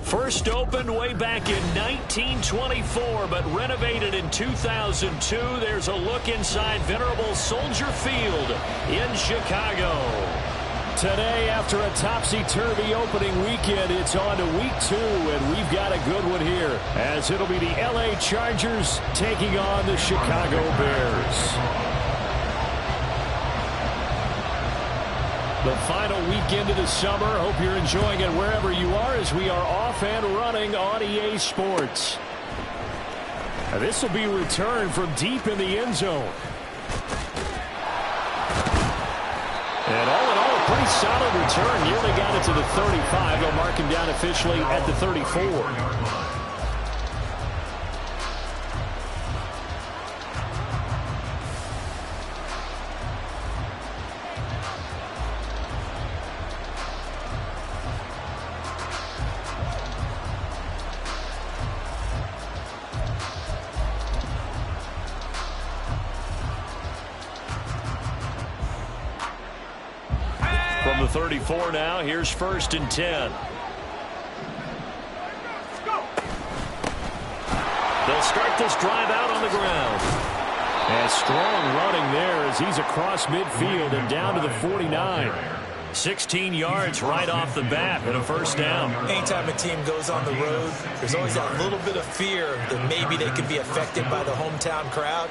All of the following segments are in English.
First opened way back in 1924, but renovated in 2002. There's a look inside venerable Soldier Field in Chicago. Today, after a topsy-turvy opening weekend, it's on to week 2, and we've got a good one here, as it'll be the LA Chargers taking on the Chicago Bears. The final weekend of the summer. Hope you're enjoying it wherever you are, as we are off and running on EA Sports. This will be returned from deep in the end zone. And all in all, a pretty solid return. Nearly got it to the 35. They'll mark him down officially at the 34. From the 34 now, here's 1st and 10. They'll start this drive out on the ground. And strong running there as he's across midfield and down to the 49. 16 yards right off the bat and a first down. Anytime a team goes on the road, there's always that little bit of fear that maybe they could be affected by the hometown crowd.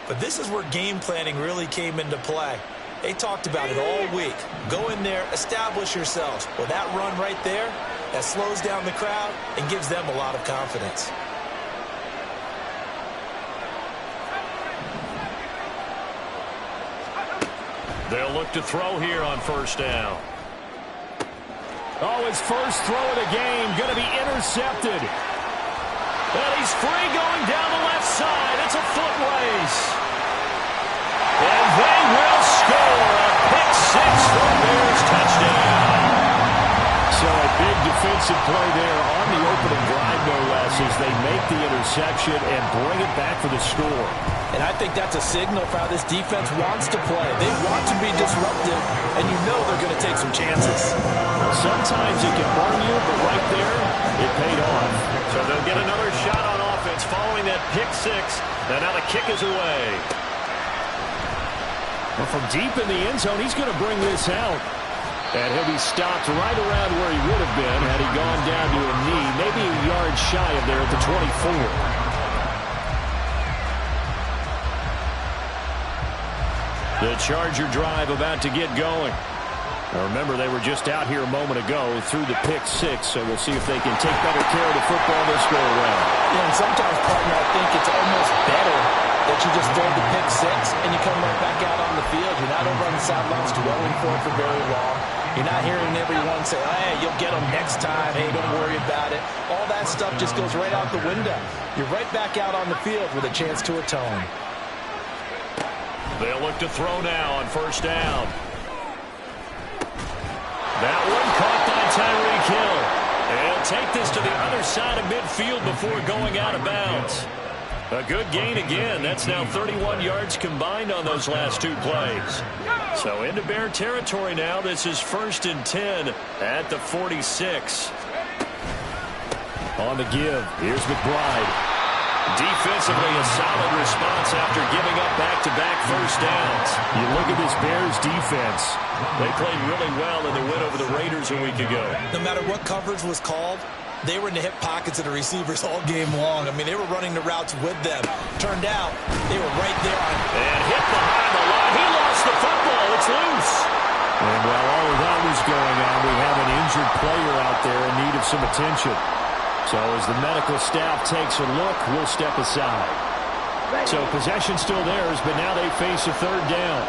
But this is where game planning really came into play. They talked about it all week. Go in there, establish yourselves. Well, that run right there, that slows down the crowd and gives them a lot of confidence. They'll look to throw here on first down. Oh, his first throw of the game going to be intercepted. And he's free going down the left side. It's a foot race. And they will score a pick-6 for Bears touchdown. So a big defensive play there on the opening drive, no less, as they make the interception and bring it back for the score. And I think that's a signal for how this defense wants to play. They want to be disruptive, and you know they're going to take some chances. Sometimes it can burn you, but right there, it paid off. So they'll get another shot on offense following that pick-6. And now the kick is away. Well, from deep in the end zone, he's going to bring this out. And he'll be stopped right around where he would have been had he gone down to a knee, maybe a yard shy of there at the 24. The Charger drive about to get going. Now remember, they were just out here a moment ago through the pick-6, so we'll see if they can take better care of the football this go around. Yeah, and sometimes, partner, I think it's almost better that you just throw the pick-6 and you come right back out on the field. You're not over on the sidelines dwelling for it for very long. You're not hearing everyone say, hey, you'll get them next time. Hey, don't worry about it. All that stuff just goes right out the window. You're right back out on the field with a chance to atone. They'll look to throw now on first down. That one caught by Tyreek Hill. They'll take this to the other side of midfield before going out of bounds. A good gain again. That's now 31 yards combined on those last 2 plays. So into Bear territory now. This is 1st and 10 at the 46. On the give, here's McBride. Defensively, a solid response after giving up back-to-back first downs. You look at this Bears defense. They played really well in the win over the Raiders a week ago. No matter what coverage was called, they were in the hip pockets of the receivers all game long. I mean, they were running the routes with them. Turned out, they were right there on. And hit behind the line. He lost the football. It's loose. And while all of that was going on, we have an injured player out there in need of some attention. So as the medical staff takes a look, we'll step aside. So possession still theirs, but now they face a 3rd down.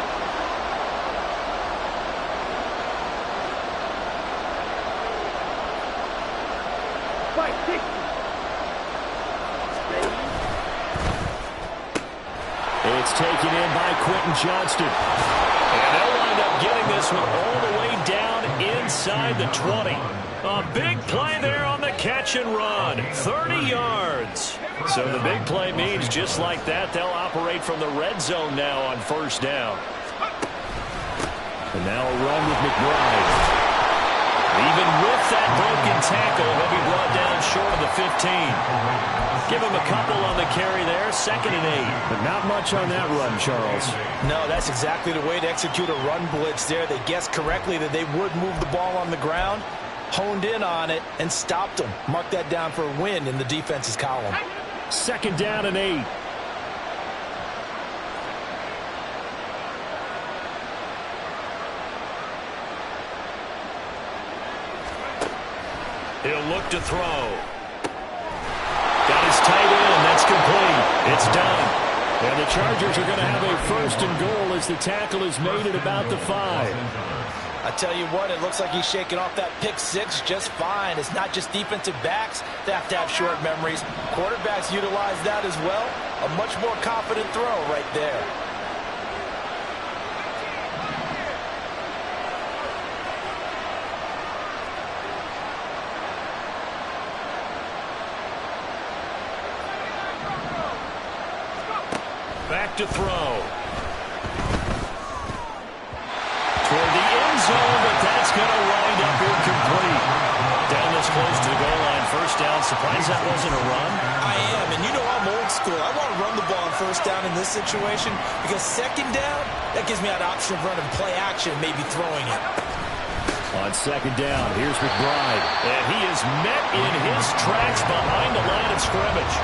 It's taken in by Quentin Johnston. And they'll wind up getting this one all the way down inside the 20. A big play there on the catch and run. 30 yards. So the big play means just like that, they'll operate from the red zone now on first down. And now a run with McBride. Even with that broken tackle, he'll be brought down short of the 15. Give him a couple on the carry there, 2nd and 8. But not much on that run, Charles. No, that's exactly the way to execute a run blitz there. They guessed correctly that they would move the ball on the ground, honed in on it, and stopped them. Mark that down for a win in the defense's column. 2nd down and 8. He'll look to throw. Got his tight end, and that's complete. It's done. And the Chargers are going to have a 1st and goal as the tackle is made at about the 5. I tell you what, it looks like he's shaking off that pick 6 just fine. It's not just defensive backs that have to have short memories. Quarterbacks utilize that as well. A much more confident throw right there. Back to throw. Toward the end zone, but that's going to wind up incomplete. Down this close to the goal line, 1st down. Surprised that wasn't a run? I am, and you know I'm old school. I want to run the ball on 1st down in this situation because 2nd down, that gives me an option of running play action, maybe throwing it. On 2nd down, here's McBride. And he is met in his tracks behind the line of scrimmage.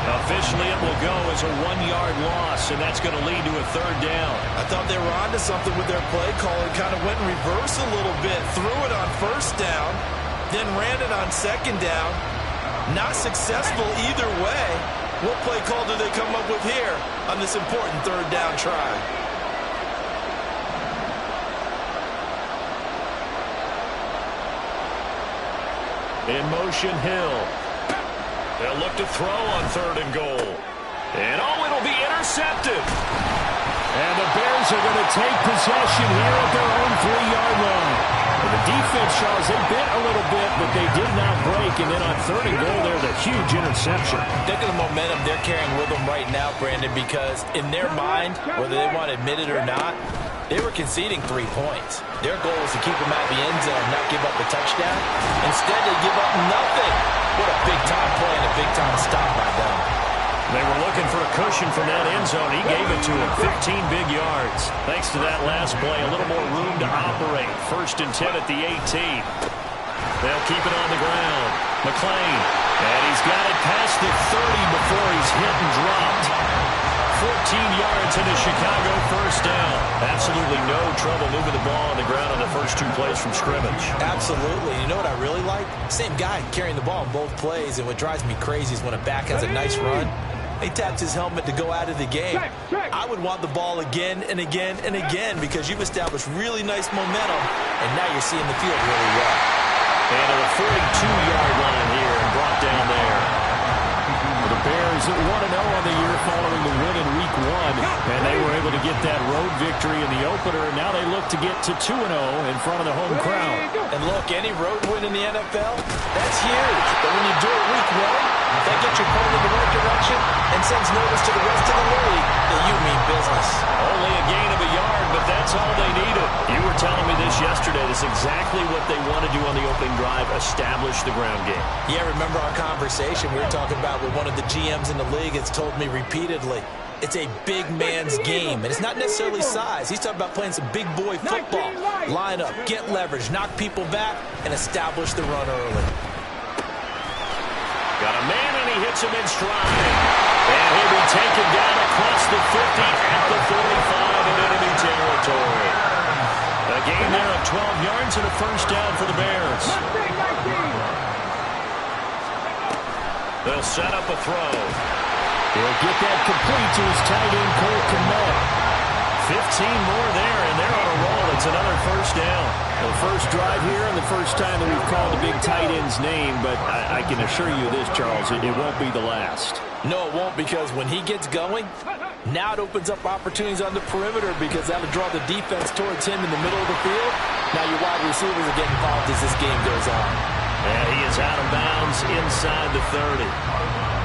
Officially, it will go as a 1-yard loss, and that's going to lead to a 3rd down. I thought they were onto something with their play call and kind of went in reverse a little bit. Threw it on 1st down, then ran it on 2nd down. Not successful either way. What play call do they come up with here on this important 3rd down try? In motion, Hill. They'll look to throw on 3rd and goal. And, it'll be intercepted. And the Bears are going to take possession here at their own 3-yard line. And the defense, Charles, they bit a little bit, but they did not break. And then on 3rd and goal, there's a huge interception. Think of the momentum they're carrying with them right now, Brandon, because in their mind, whether they want to admit it or not, they were conceding 3 points. Their goal was to keep them out of the end zone, not give up the touchdown. Instead, they give up nothing. What a big-time play and a big-time stop by them. They were looking for a cushion from that end zone. He gave it to him. 15 big yards. Thanks to that last play, a little more room to operate. 1st and 10 at the 18. They'll keep it on the ground. McClain. And he's got it past the 30 before he's hit and dropped. 14 yards into Chicago, 1st down. Absolutely no trouble moving the ball on the ground on the first 2 plays from scrimmage. Absolutely. You know what I really like? Same guy carrying the ball in both plays, and what drives me crazy is when a back has a nice run, he taps his helmet to go out of the game. I would want the ball again and again and again because you've established really nice momentum, and now you're seeing the field really well. And to the 42-yard line here and brought down there. The Bears 1-0 on the year following the win in Week 1, and they were able to get that road victory in the opener, and now they look to get to 2-0 in front of the home crowd. And look, any road win in the NFL, that's huge. But when you do it Week 1, that gets you pulled in the right direction and sends notice to the rest of the league that you mean business. Only a gain of a yard, but that's all they needed. You were telling me this yesterday. This is exactly what they want to do on the opening drive, establish the ground game. Yeah, remember our conversation we were talking about with one of the GMs in the league that's told me repeatedly, it's a big man's game, and it's not necessarily size. He's talking about playing some big boy football. Line up, get leverage, knock people back, and establish the run early. Got a man, and he hits him in stride. And he'll be taken down across the 50 at the 45 in enemy territory. A gain there of 12 yards and a 1st down for the Bears. They'll set up a throw. He'll get that complete to his tight end, Cole Kmet. 15 more there, and they're on a roll. It's another 1st down. The first drive here and the first time that we've called the big tight end's name, but I can assure you this, Charles, it won't be the last. No, it won't, because when he gets going, now it opens up opportunities on the perimeter because that'll draw the defense towards him in the middle of the field. Now your wide receivers are getting involved as this game goes on. And he is out of bounds inside the 30.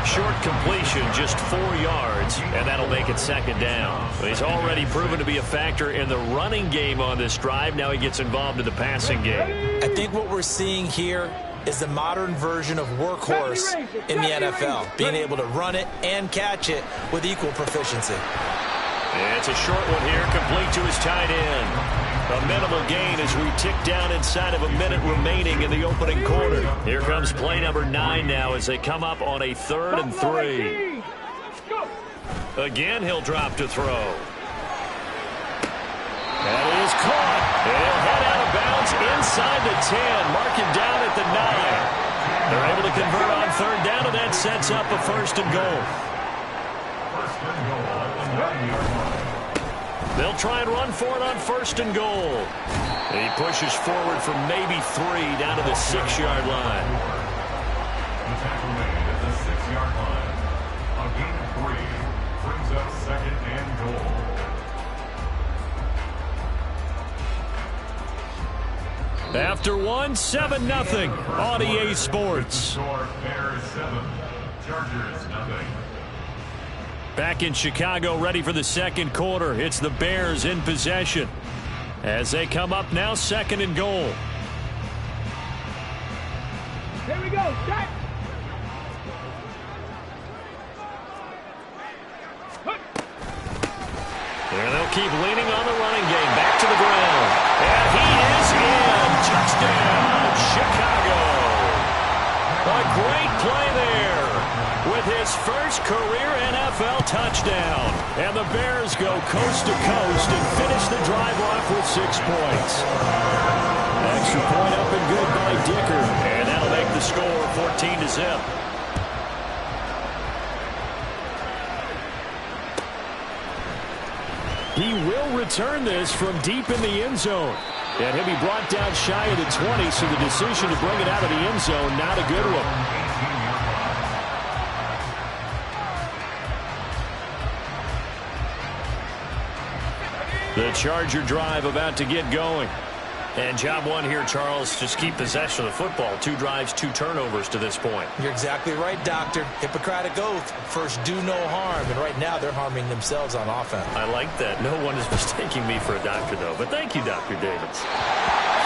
Short completion, just 4 yards, and that'll make it second down. He's already proven to be a factor in the running game on this drive. Now he gets involved in the passing game. I think what we're seeing here is the modern version of workhorse in the NFL, being able to run it and catch it with equal proficiency. It's a short one here, complete to his tight end. A minimal gain as we tick down inside of a minute remaining in the opening quarter. Here comes play number 9 now as they come up on a 3rd and 3. Again, he'll drop to throw. That is caught. He'll head out of bounds inside the 10, marking down at the 9. They're able to convert on 3rd down, and that sets up a 1st and goal. They'll try and run for it on 1st and goal. He pushes forward for maybe 3 down to the 6-yard line. The tackle made at the 6-yard line. A gain of 3 brings up 2nd and goal. After 1, 7-0 on EA Sports. Bears 7, Chargers 0. Back in Chicago, ready for the 2nd quarter. It's the Bears in possession as they come up now 2nd and goal. Here we go. Set. And they'll keep leaning on the running game. Back to the ground. And he is in. Touchdown, Chicago. A great play there with his first career NFL touchdown. And the Bears go coast to coast and finish the drive off with 6 points. Extra point up and good by Dicker. And that'll make the score 14-0. He will return this from deep in the end zone. And he'll be brought down shy of the 20, so the decision to bring it out of the end zone, not a good one. The Charger drive about to get going. And job 1 here, Charles, just keep possession of the football. 2 drives, 2 turnovers to this point. You're exactly right, Doctor. Hippocratic oath. First, do no harm. And right now, they're harming themselves on offense. I like that. No one is mistaking me for a doctor, though. But thank you, Dr. Davis.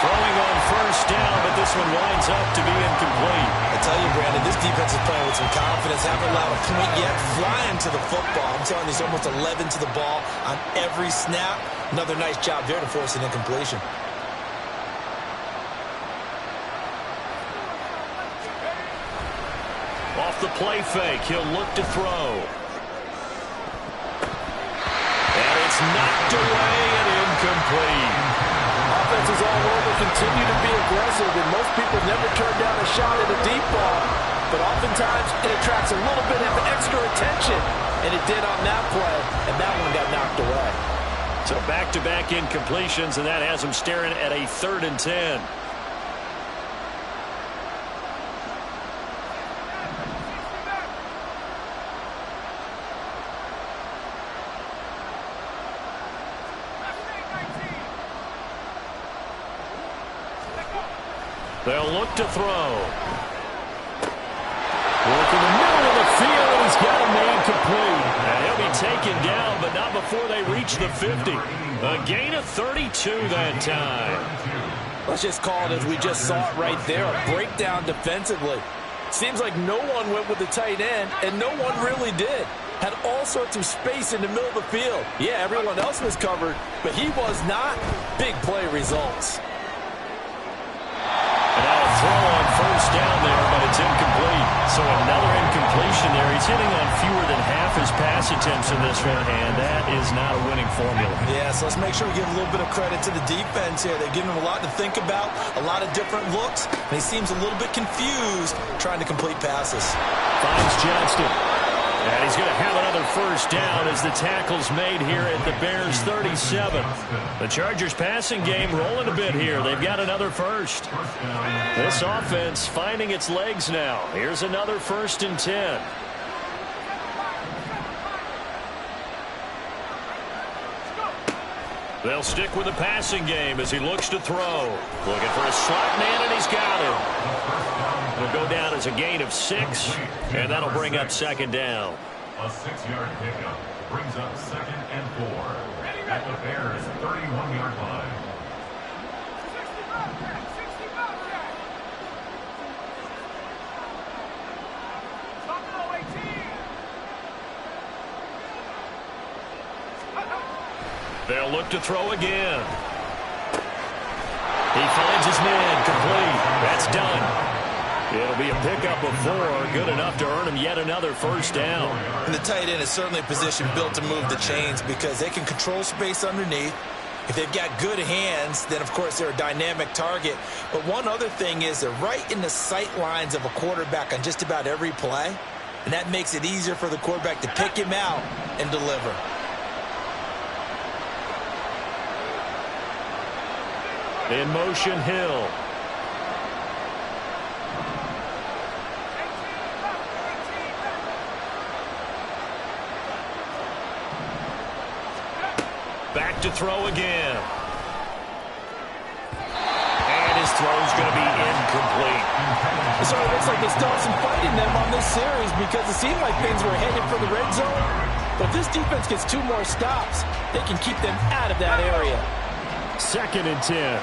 Throwing on 1st down, but this one winds up to be incomplete. I tell you, Brandon, this defense is playing with some confidence. Haven't allowed a point yet. Flying to the football. I'm telling you, there's almost 11 to the ball on every snap. Another nice job there to force an incompletion. Off the play fake, he'll look to throw. And it's knocked away and incomplete. Offenses all over continue to be aggressive, and most people never turn down a shot at a deep ball. But oftentimes, it attracts a little bit of extra attention, and it did on that play, and that one got knocked away. So back-to-back incompletions, and that has him staring at a 3rd and 10. They'll look to throw. Work in the middle of the field, and he's got a man complete. And he'll be taken down, but not before they reach the 50. A gain of 32 that time. Let's just call it as we just saw it right there, a breakdown defensively. Seems like no one went with the tight end, and no one really did. Had all sorts of space in the middle of the field. Yeah, everyone else was covered, but he was not. Big play results. And now a throw on 1st down there, but it's incomplete. So another incompletion there. He's hitting on fewer than half his pass attempts in this one, and that is not a winning formula. Yeah, so let's make sure we give a little bit of credit to the defense here. They've given him a lot to think about, a lot of different looks, and he seems a little bit confused trying to complete passes. Finds Johnston. And he's going to have another 1st down as the tackle's made here at the Bears 37. The Chargers passing game rolling a bit here. They've got another 1st. This offense finding its legs now. Here's another 1st and 10. They'll stick with the passing game as he looks to throw. Looking for a slot man, and he's got him. It'll go down as a gain of 6, and that'll bring up second down. A 6-yard pickup brings up 2nd and 4 at the Bears' 31-yard line. They'll look to throw again. He finds his man, complete. That's done. It'll be a pickup of 4, good enough to earn him yet another first down. And the tight end is certainly a position built to move the chains because they can control space underneath. If they've got good hands, then, of course, they're a dynamic target. But one other thing is they're right in the sight lines of a quarterback on just about every play, and that makes it easier for the quarterback to pick him out and deliver. In motion, Hill. Back to throw again. And his throw's going to be incomplete. So it looks like they still have some fight in them on this series because it seemed like things were headed for the red zone. But if this defense gets 2 more stops, they can keep them out of that area. 2nd and 10.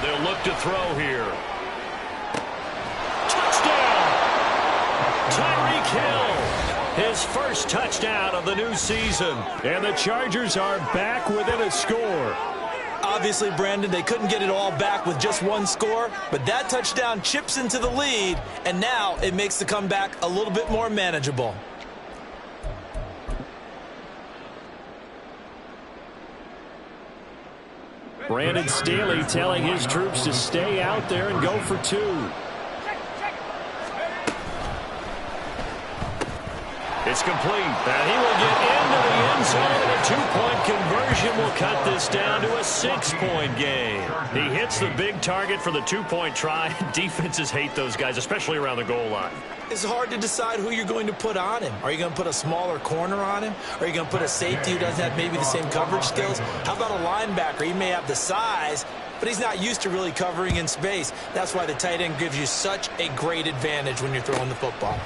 They'll look to throw here. Touchdown! Tyreek Hill, his first touchdown of the new season. And the Chargers are back within a score. Obviously, Brandon, they couldn't get it all back with just 1 score, but that touchdown chips into the lead, and now it makes the comeback a little bit more manageable. Brandon Staley telling his troops to stay out there and go for 2. It's complete. And he will get into the end zone, and a 2-point conversion will cut this down to a 6-point game. He hits the big target for the 2-point try. Defenses hate those guys, especially around the goal line. It's hard to decide who you're going to put on him. Are you going to put a smaller corner on him? Are you going to put a safety who doesn't have maybe the same coverage skills? How about a linebacker? He may have the size, but he's not used to really covering in space. That's why the tight end gives you such a great advantage when you're throwing the football.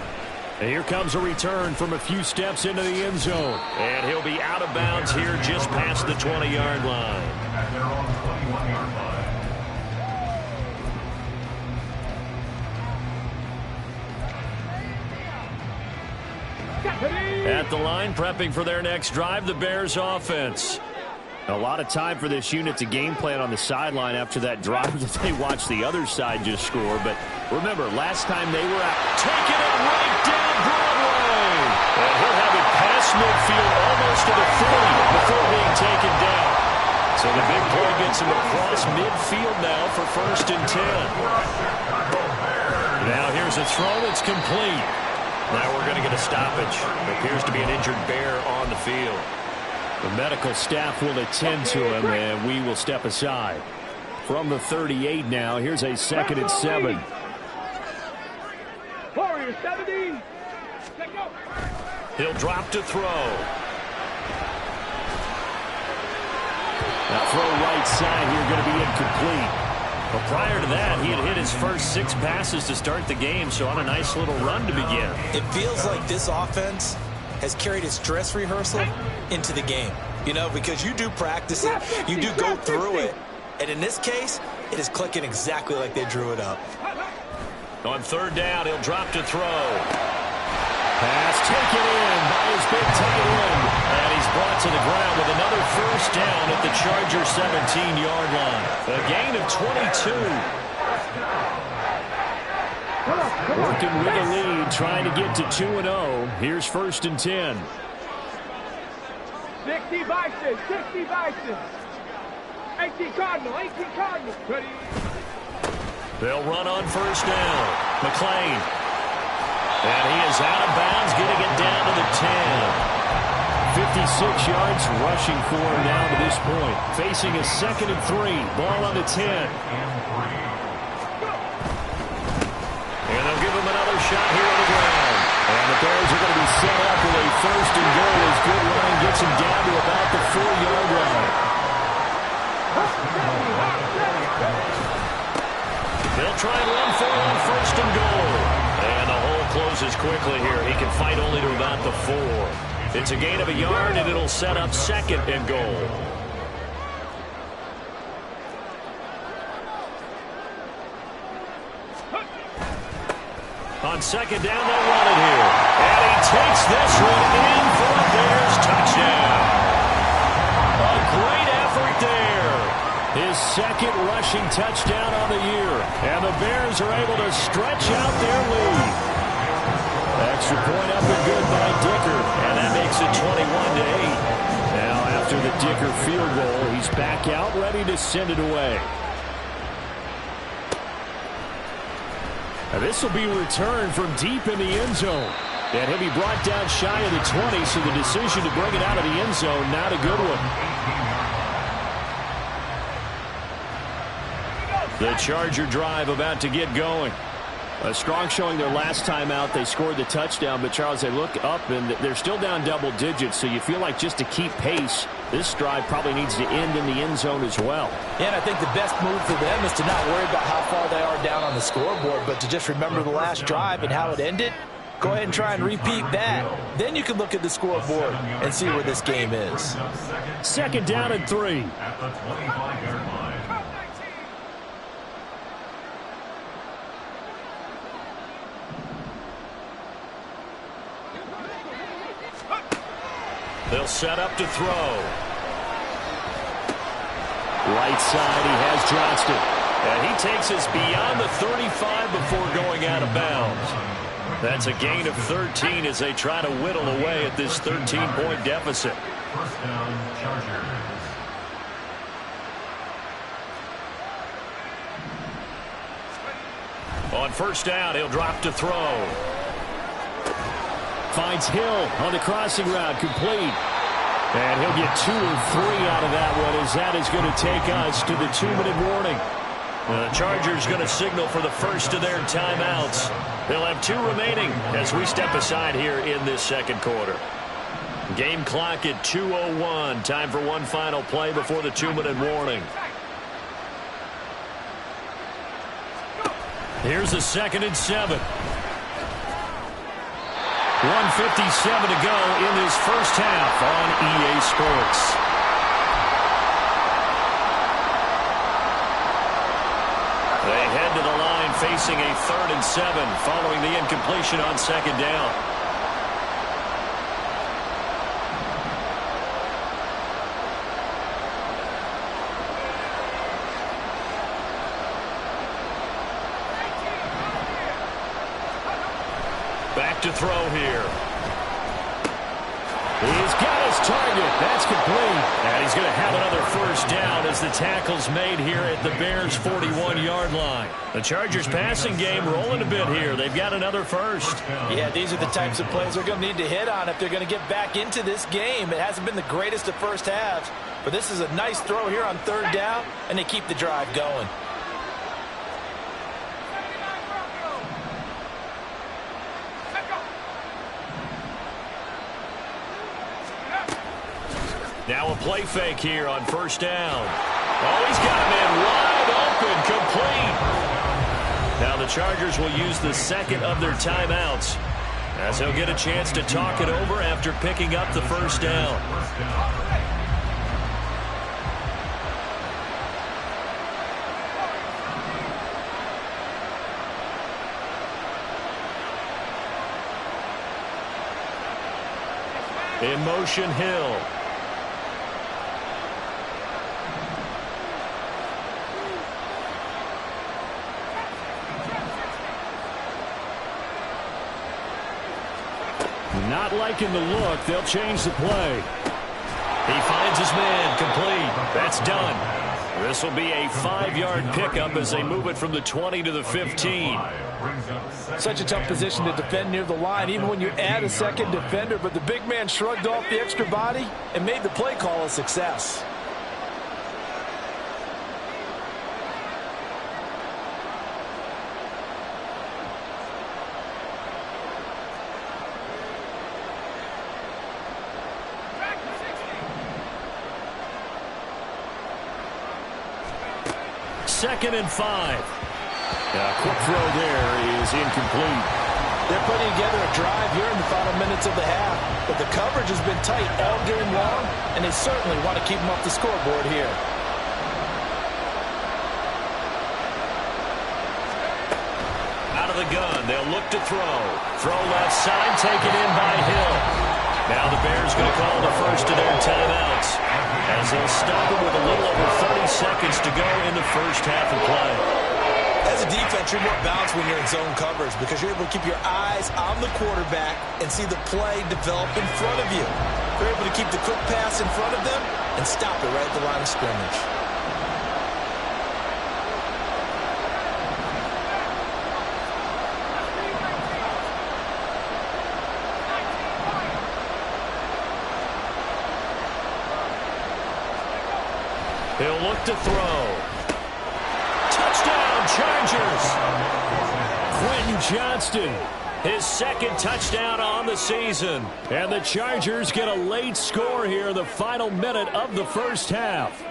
And here comes a return from a few steps into the end zone. And he'll be out of bounds here just past the 20-yard line. At their own 21-yard line. At the line, prepping for their next drive, the Bears offense. A lot of time for this unit to game plan on the sideline after that drive that they watched the other side just score. But remember, last time they were out. Taking it right down Broadway. And he'll have it past midfield almost to the 40 before being taken down. So the big play gets him across midfield now for 1st and 10. Now here's a throw that's complete. Now we're going to get a stoppage. It appears to be an injured Bear on the field. The medical staff will attend to him, and we will step aside. From the 38 now, here's a 2nd and 7. Warrior 70. He'll drop to throw. That throw right side here going to be incomplete. Well, prior to that, he had hit his first 6 passes to start the game, so on a nice little run to begin. It feels like this offense has carried its dress rehearsal into the game. You know, because you do practice it, you do go through it, and in this case, it is clicking exactly like they drew it up. On 3rd down, he'll drop to throw. Pass taken in by his big tight end. And he's brought to the ground with another first down at the Charger 17-yard line. A gain of 22. Working with a lead, trying to get to 2-0. Here's 1st and 10. 60 Bison, 60 Bison. 18 Cardinal, 18 Cardinal. Ready? They'll run on 1st down. McLean. And he is out of bounds, getting it down to the 10. 56 yards rushing for him now to this point. Facing a 2nd and 3. Ball on the 10. And they'll give him another shot here on the ground. And the Bears are going to be set up with a 1st and goal as good running gets him down to about the 4-yard line. try and run for on first and goal. And the hole closes quickly here. He can fight only to about the 4. It's a gain of a yard, and it'll set up second and goal. On second down, they'll run it here. And he takes this one in for a Bears touchdown. A great effort there. His second rushing touchdown on the year. And the Bears are able to stretch out their lead. Extra point up and good by Dicker. And that makes it 21-8. Now after the Dicker field goal, he's back out ready to send it away. Now this will be returned from deep in the end zone. And he'll be brought down shy of the 20, so the decision to bring it out of the end zone, not a good one. The Charger drive about to get going. A strong showing their last time out. They scored the touchdown, but Charles, they look up and they're still down double digits, so you feel like just to keep pace, this drive probably needs to end in the end zone as well. Yeah, and I think the best move for them is to not worry about how far they are down on the scoreboard, but to just remember the last drive and how it ended. Go ahead and try and repeat that. Then you can look at the scoreboard and see where this game is. Second down and 3. At the 25-yard line. They'll set up to throw. Right side, he has Johnston. And he takes us beyond the 35 before going out of bounds. That's a gain of 13 as they try to whittle away at this 13-point deficit. First down, Chargers. On first down, he'll drop to throw. Finds Hill on the crossing route, complete. And he'll get 2 or 3 out of that one, as that is going to take us to the 2-minute warning. The Chargers going to signal for the first of their timeouts. They'll have 2 remaining as we step aside here in this second quarter. Game clock at 2:01. Time for one final play before the 2-minute warning. Here's a 2nd and 7. 1:57 to go in this first half on EA Sports. They head to the line facing a 3rd and 7 following the incompletion on second down. Back to throw here. He's got his target. That's complete. And he's going to have another first down as the tackle's made here at the Bears' 41-yard line. The Chargers passing game rolling a bit here. They've got another first. Yeah, these are the types of plays they're going to need to hit on if they're going to get back into this game. It hasn't been the greatest of first halves, but this is a nice throw here on 3rd down, and they keep the drive going. Now a play fake here on first down. Oh, he's got him in wide open, complete. Now the Chargers will use the 2nd of their timeouts as he'll get a chance to talk it over after picking up the first down. In motion, Hill. Not liking the look. They'll change the play. He finds his man, complete. That's done. This will be a 5-yard pickup as they move it from the 20 to the 15. Such a tough position to defend near the line, even when you add a 2nd defender, but the big man shrugged off the extra body and made the play call a success. Second and 5. Quick throw there is incomplete. They're putting together a drive here in the final minutes of the half, but the coverage has been tight all game long, and they certainly want to keep them off the scoreboard here. Out of the gun, they'll look to throw. Throw left side, taken in by Hill. Now the Bears going to call the first of their timeouts, as they'll stop it with a little over 30 seconds to go in the first half of play. As a defense, you're more balanced when you're in zone coverage because you're able to keep your eyes on the quarterback and see the play develop in front of you. You're able to keep the quick pass in front of them and stop it right at the line of scrimmage. He'll look to throw. Touchdown, Chargers! Quentin Johnston, His second touchdown on the season. and the Chargers get a late score here in the final minute of the first half.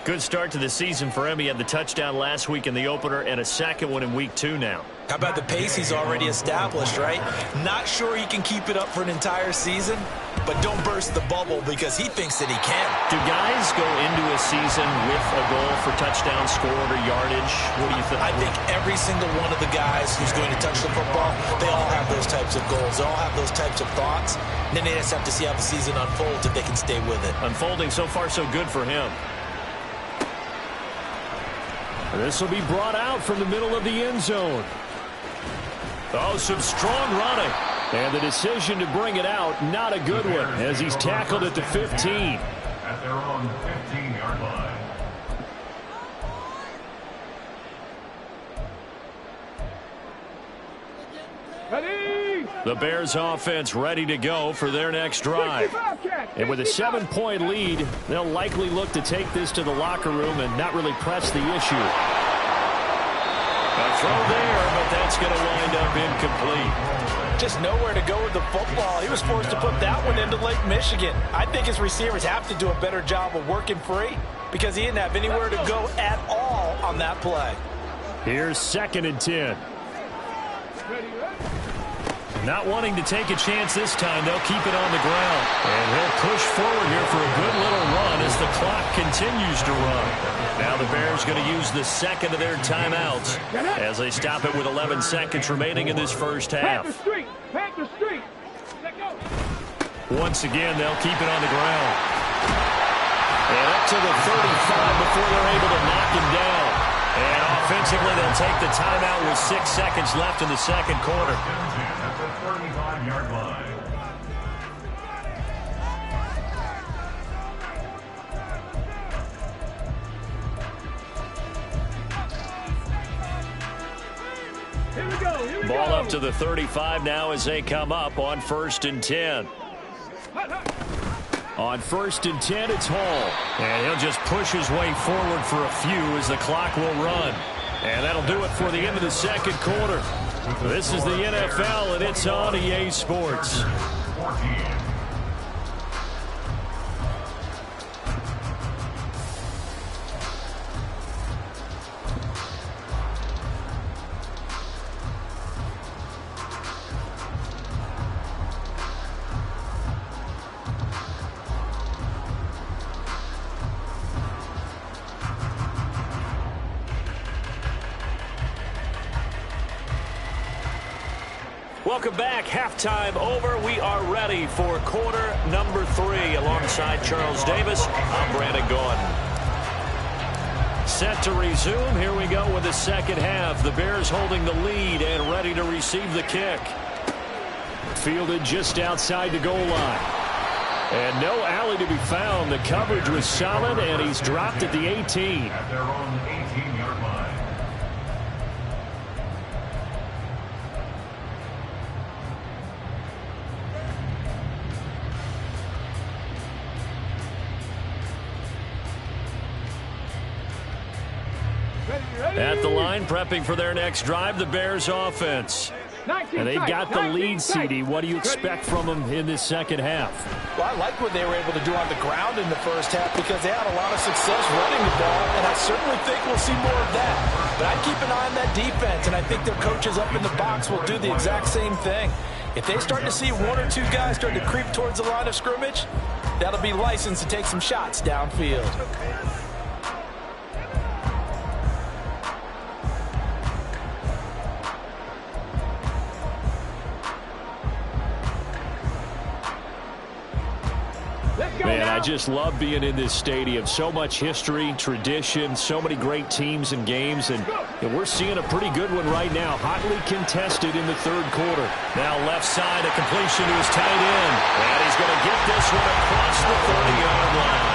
Good start to the season for him. He had the touchdown last week in the opener and a second one in week 2 now. How about the pace he's already established, right? Not sure he can keep it up for an entire season, but don't burst the bubble because he thinks that he can. Do guys go into a season with a goal for touchdown scored or yardage? What do you think? I think every single one of the guys who's going to touch the football, they all have those types of goals. They all have those types of thoughts. And then they just have to see how the season unfolds if they can stay with it. Unfolding so far so good for him. This will be brought out from the middle of the end zone. Oh, some strong running. And the decision to bring it out, not a good one, as he's tackled at the 15. At their own 15-yard line. Ready? The Bears offense ready to go for their next drive. And with a 7-point lead, they'll likely look to take this to the locker room and not really press the issue. A throw there, but that's going to wind up incomplete. Just nowhere to go with the football. He was forced to put that one into Lake Michigan. I think his receivers have to do a better job of working free because he didn't have anywhere to go at all on that play. Here's 2nd and 10. Not wanting to take a chance this time, they'll keep it on the ground. And he'll push forward here for a good little run as the clock continues to run. Now the Bears going to use the second of their timeouts as they stop it with 11 seconds remaining in this first half. Panther Street. Let go. Once again, they'll keep it on the ground. And up to the 35 before they're able to knock him down. And offensively, they'll take the timeout with 6 seconds left in the second quarter. At the 35-yard line. Here we go. Here we Ball go. up to the 35 now as they come up on 1st and 10. On 1st and 10, it's Hall. And he'll just push his way forward for a few as the clock will run. And that'll do it for the end of the second quarter. This is the NFL, and it's on EA Sports. 14. Welcome back. Halftime over. We are ready for quarter number 3. Alongside Charles Davis, I'm Brandon Gordon. Set to resume. Here we go with the second half. The Bears holding the lead and ready to receive the kick. Fielded just outside the goal line. And no alley to be found. The coverage was solid, and he's dropped at the 18. At their own 18-yard line. At the line, prepping for their next drive, the Bears offense. And they've got the lead, CD. What do you expect from them in this second half? Well, I like what they were able to do on the ground in the first half because they had a lot of success running the ball, and I certainly think we'll see more of that. But I'd keep an eye on that defense, and I think their coaches up in the box will do the exact same thing. If they start to see one or two guys start to creep towards the line of scrimmage, that'll be licensed to take some shots downfield. Man, I just love being in this stadium. So much history, tradition, so many great teams and games, and we're seeing a pretty good one right now. Hotly contested in the third quarter. Now left side, a completion to his tight end. And he's going to get this one across the 30-yard line.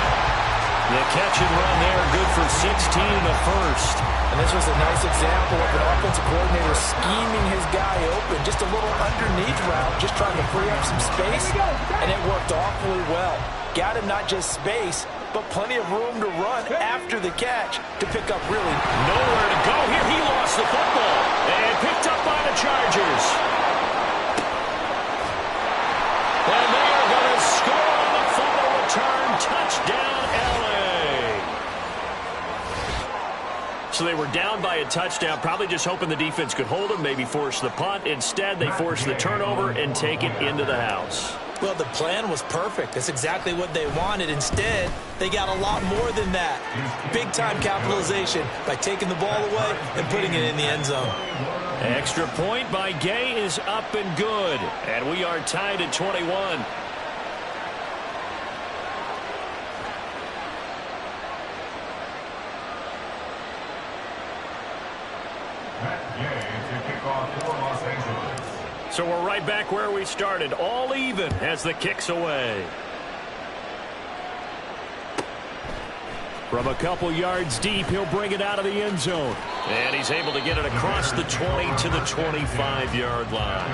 The catch and run there, good for 16 in the first. And this was a nice example of an offensive coordinator scheming his guy open. Just a little underneath route, just trying to free up some space, and it worked awfully well. Got him not just space, but plenty of room to run after the catch to pick up really nowhere to go here. He lost the football and picked up by the Chargers. And they are going to score on the fumble return. Touchdown, LA. So they were down by a touchdown, probably just hoping the defense could hold them, maybe force the punt. Instead, they forced the turnover and take it into the house. Well, the plan was perfect. That's exactly what they wanted. Instead, they got a lot more than that. Big-time capitalization by taking the ball away and putting it in the end zone. Extra point by Gay is up and good. And we are tied at 21. So we're right back where we started, all even as the kick's away. From a couple yards deep, he'll bring it out of the end zone. And he's able to get it across the 20 to the 25-yard line.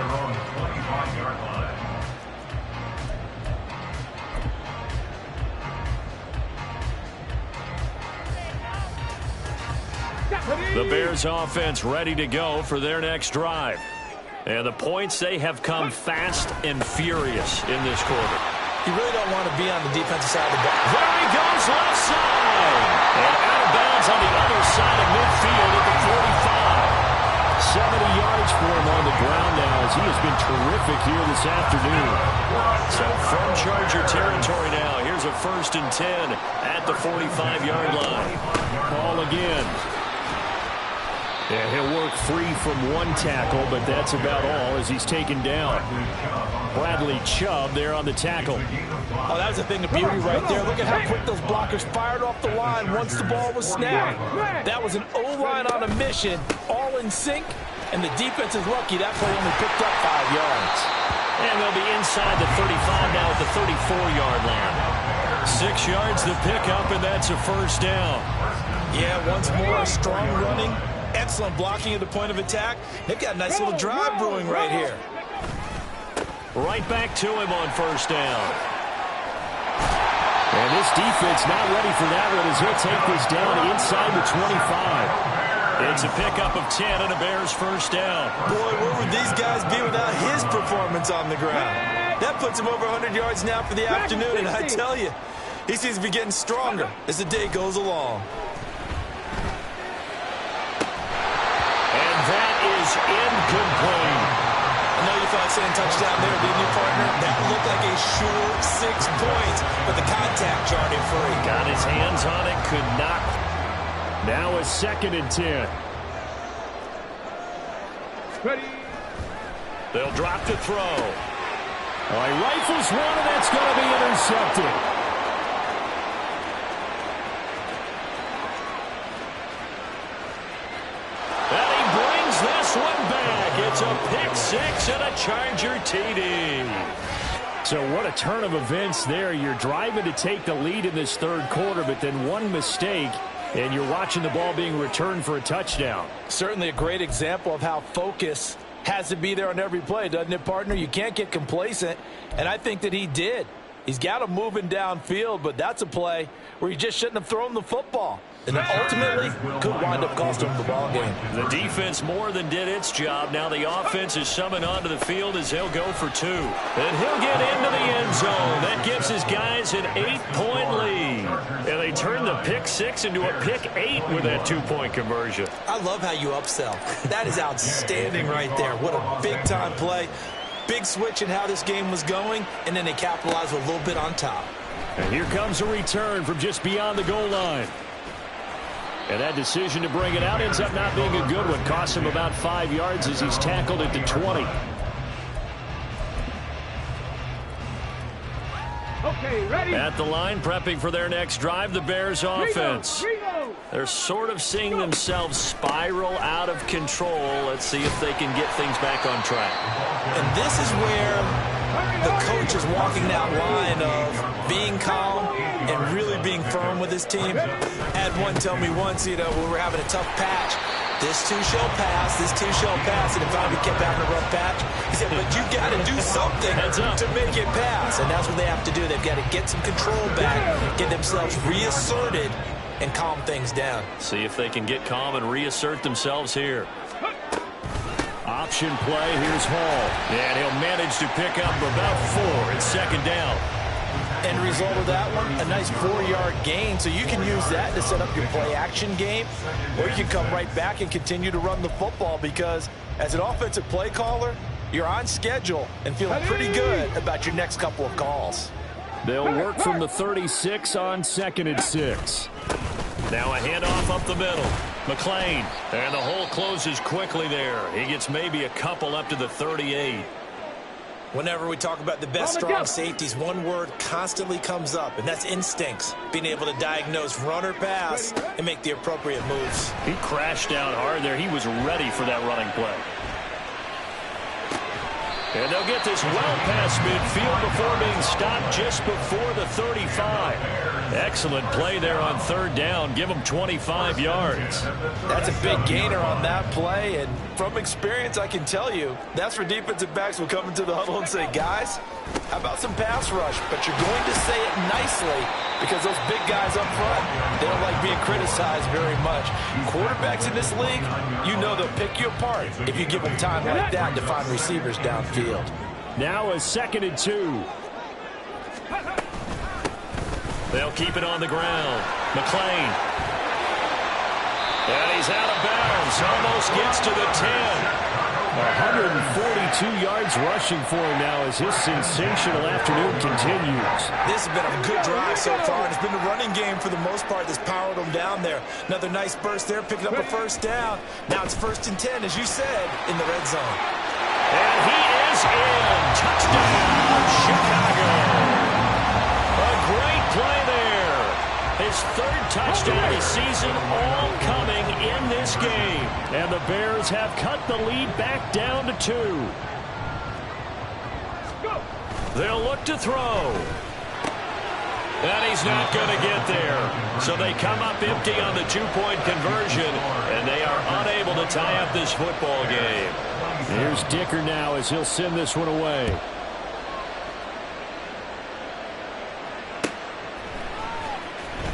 The Bears offense ready to go for their next drive. And the points, they have come fast and furious in this quarter. You really don't want to be on the defensive side of the ball. There he goes, left side. And out of bounds on the other side of midfield at the 45. 70 yards for him on the ground now as he has been terrific here this afternoon. So from Charger territory now, here's a 1st and 10 at the 45-yard line. Call again. Yeah, he'll work free from one tackle, but that's about all as he's taken down. Bradley Chubb there on the tackle. Oh, that was a thing of beauty right there. Look at how quick those blockers fired off the line once the ball was snapped. That was an O-line on a mission, all in sync, and the defense is lucky that play only picked up 5 yards. And they'll be inside the 35 now at the 34-yard line. 6 yards the pickup, and that's a 1st down. Yeah, once more, strong running. Excellent blocking at the point of attack. They've got a nice little drive brewing right here. Right back to him on 1st down. And this defense not ready for that one as he'll take this down inside the 25. It's a pickup of 10 and a Bears 1st down. Boy, where would these guys be without his performance on the ground? That puts him over 100 yards now for the afternoon, and I tell you, he seems to be getting stronger as the day goes along. That is incomplete. I know you thought saying touchdown there, didn't you, partner? That looked like a sure 6 points, but the contact jarred him free. Got his hands on it, could not. Now a 2nd and 10. Ready. They'll drop to throw. All right, rifles one, and that's going to be intercepted. This one back. It's a pick 6 and a Charger TD. So what a turn of events there. You're driving to take the lead in this third quarter, but then one mistake, and you're watching the ball being returned for a touchdown. Certainly a great example of how focus has to be there on every play, doesn't it, partner? You can't get complacent, and I think that he did. He's got him moving downfield, but that's a play where he just shouldn't have thrown the football. and then ultimately could wind up costing them the ball game. The defense more than did its job. Now the offense is summoned onto the field as he'll go for 2. And he'll get into the end zone. That gives his guys an 8-point lead. And they turn the pick 6 into a pick 8 with that 2-point conversion. I love how you upsell. That is outstanding right there. What a big-time play. Big switch in how this game was going, and then they capitalized with a little bit on top. And here comes a return from just beyond the goal line. And that decision to bring it out ends up not being a good one. Costs him about 5 yards as he's tackled at the 20. Okay, ready? At the line, prepping for their next drive, the Bears offense. They're sort of seeing themselves spiral out of control. Let's see if they can get things back on track. And this is where the coach is walking that line of being calm and really being firm with his team. Had one tell me once, when we were having a tough patch, this too shall pass, this too shall pass, and it finally kept having a rough patch. He said, but you got to do something to make it pass, and that's what they have to do. They've got to get some control back, get themselves reasserted, and calm things down. See if they can get calm and reassert themselves here. Option play, here's Hall. And he'll manage to pick up about 4 at second down. End result of that one, a nice 4-yard gain. So you can use that to set up your play-action game, or you can come right back and continue to run the football because as an offensive play caller, you're on schedule and feeling pretty good about your next couple of calls. They'll work from the 36 on 2nd and 6. Now a handoff up the middle. McLean. And the hole closes quickly there. He gets maybe a couple up to the 38. Whenever we talk about the best strong safeties, one word constantly comes up, and that's instincts. Being able to diagnose run or pass and make the appropriate moves. He crashed down hard there. He was ready for that running play. And they'll get this well past midfield before being stopped just before the 35. Excellent play there on 3rd down. Give them 25 yards. That's a big gainer on that play, and from experience, I can tell you, that's where defensive backs will come into the huddle and say, guys, how about some pass rush? But you're going to say it nicely because those big guys up front, they don't like being criticized very much. Quarterbacks in this league, you know they'll pick you apart if you give them time like that to find receivers downfield. Now a 2nd and 2. They'll keep it on the ground. McLean. And he's out of bounds. Almost gets to the 10. 142 yards rushing for him now as his sensational afternoon continues. This has been a good drive so far, and it's been the running game for the most part that's powered them down there. Another nice burst there, picking up a 1st down. Now it's 1st and 10, as you said, in the red zone. And he is in. Touchdown, Chicago. A great play there. His 3rd touchdown of the season, all coming in this game. And the Bears have cut the lead back down to 2. They'll look to throw. And he's not going to get there. So they come up empty on the 2-point conversion, and they are unable to tie up this football game. Here's Dicker now as he'll send this one away.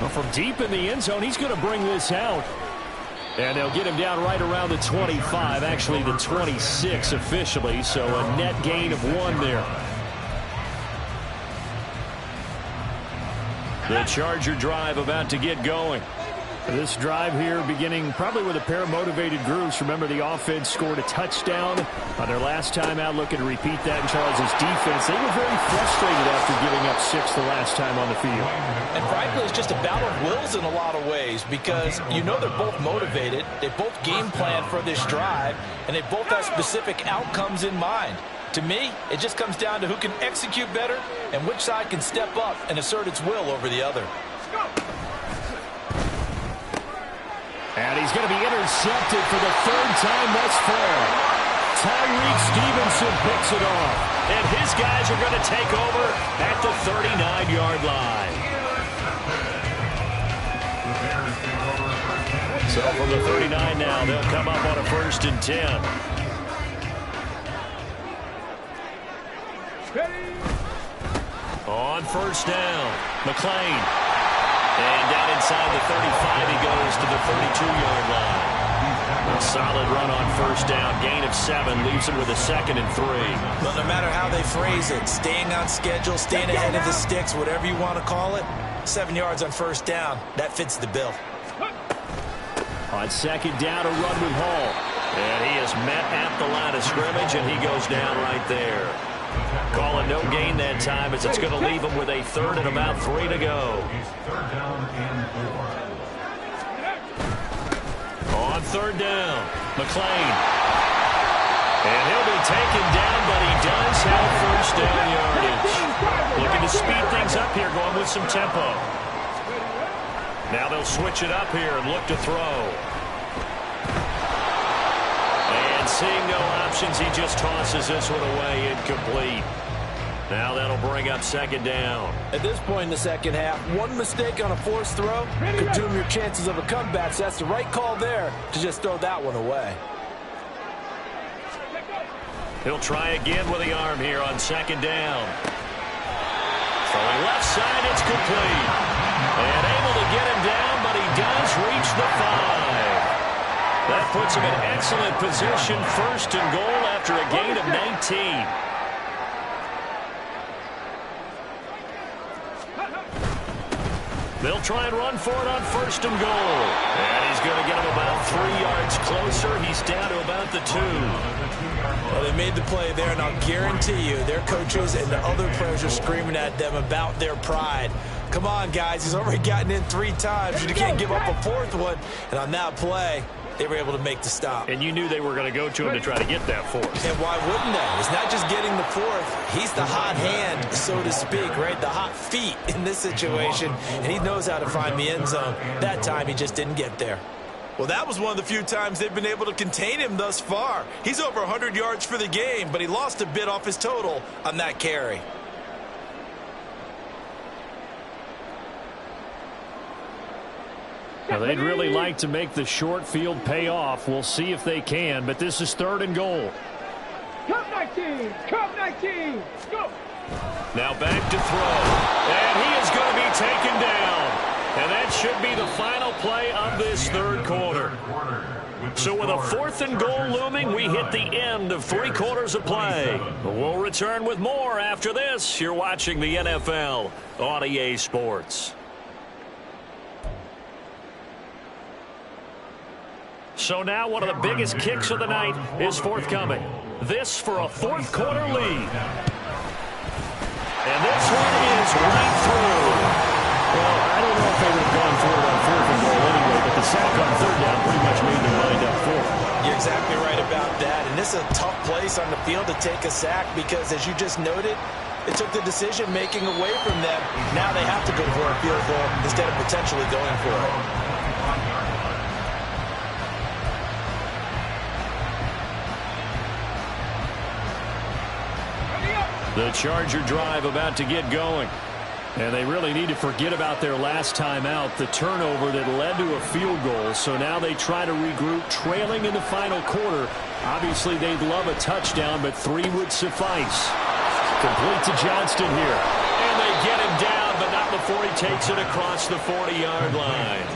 Well, from deep in the end zone, he's going to bring this out. And they'll get him down right around the 25, actually the 26 officially, so a net gain of 1 there. The Charger drive about to get going. This drive here beginning probably with a pair of motivated groups. Remember, the offense scored a touchdown on their last time out, looking to repeat that in Charles' defense. They were very frustrated after giving up 6 the last time on the field. And frankly, it's just a battle of wills in a lot of ways because you know they're both motivated. They both game plan for this drive, and they both have specific outcomes in mind. To me, it just comes down to who can execute better and which side can step up and assert its will over the other. And he's going to be intercepted for the 3rd time thus far. Tyreek Stevenson picks it off. And his guys are going to take over at the 39-yard line. So from the 39 now, they'll come up on a 1st and 10. On 1st down, McLean. And down inside the 35, he goes to the 32-yard line. A solid run on first down. Gain of 7 leaves him with a 2nd and 3. Well, no matter how they phrase it, staying on schedule, staying ahead of the sticks, whatever you want to call it, 7 yards on first down, that fits the bill. On second down, a run with Hall. And he is met at the line of scrimmage, and he goes down right there. Calling no gain that time as it's going to leave him with a 3rd and about 3 to go. Third down and 4. On 3rd down, McLean. And he'll be taken down, but he does have first down yardage. Looking to speed things up here, going with some tempo. Now they'll switch it up here and look to throw. And seeing no options, he just tosses this one away, incomplete. Now that'll bring up 2nd down. At this point in the second half, one mistake on a forced throw could doom your chances of a comeback. So that's the right call there to just throw that one away. He'll try again with the arm here on 2nd down. Throwing left side, it's complete. And able to get him down, but he does reach the 5. That puts him in excellent position, 1st and goal after a gain of 19. They'll try and run for it on 1st and goal. And he's going to get him about 3 yards closer. He's down to about the 2. Well, they made the play there, and I'll guarantee you their coaches and the other players are screaming at them about their pride. Come on, guys. He's already gotten in 3 times. You can't give up a 4th one. And on that play, they were able to make the stop. And you knew they were going to go to him to try to get that 4th. And why wouldn't they? It's not just getting the 4th. He's the hot hand, so to speak, right? The hot feet in this situation. And he knows how to find the end zone. That time, he just didn't get there. Well, that was one of the few times they've been able to contain him thus far. He's over 100 yards for the game, but he lost a bit off his total on that carry. Now, they'd really like to make the short field pay off. We'll see if they can, but this is 3rd and goal. Come 19! Come 19! Go! Now back to throw. And he is going to be taken down. And that should be the final play of this 3rd quarter. So with a 4th and goal looming, we hit the end of 3 quarters of play. We'll return with more after this. You're watching the NFL on EA Sports. So now one of the biggest kicks of the night is forthcoming. This for a 4th quarter lead. And this one is right through. Well, I don't know if they would have gone for it on 4th and goal anyway, but the sack on 3rd down pretty much made their mind up for it. You're exactly right about that. And this is a tough place on the field to take a sack because, as you just noted, it took the decision-making away from them. Now they have to go for a field goal instead of potentially going for it. The Charger drive about to get going. And they really need to forget about their last time out, the turnover that led to a field goal. So now they try to regroup, trailing in the final quarter. Obviously, they'd love a touchdown, but 3 would suffice. Complete to Johnston here. And they get him down, but not before he takes it across the 40-yard line.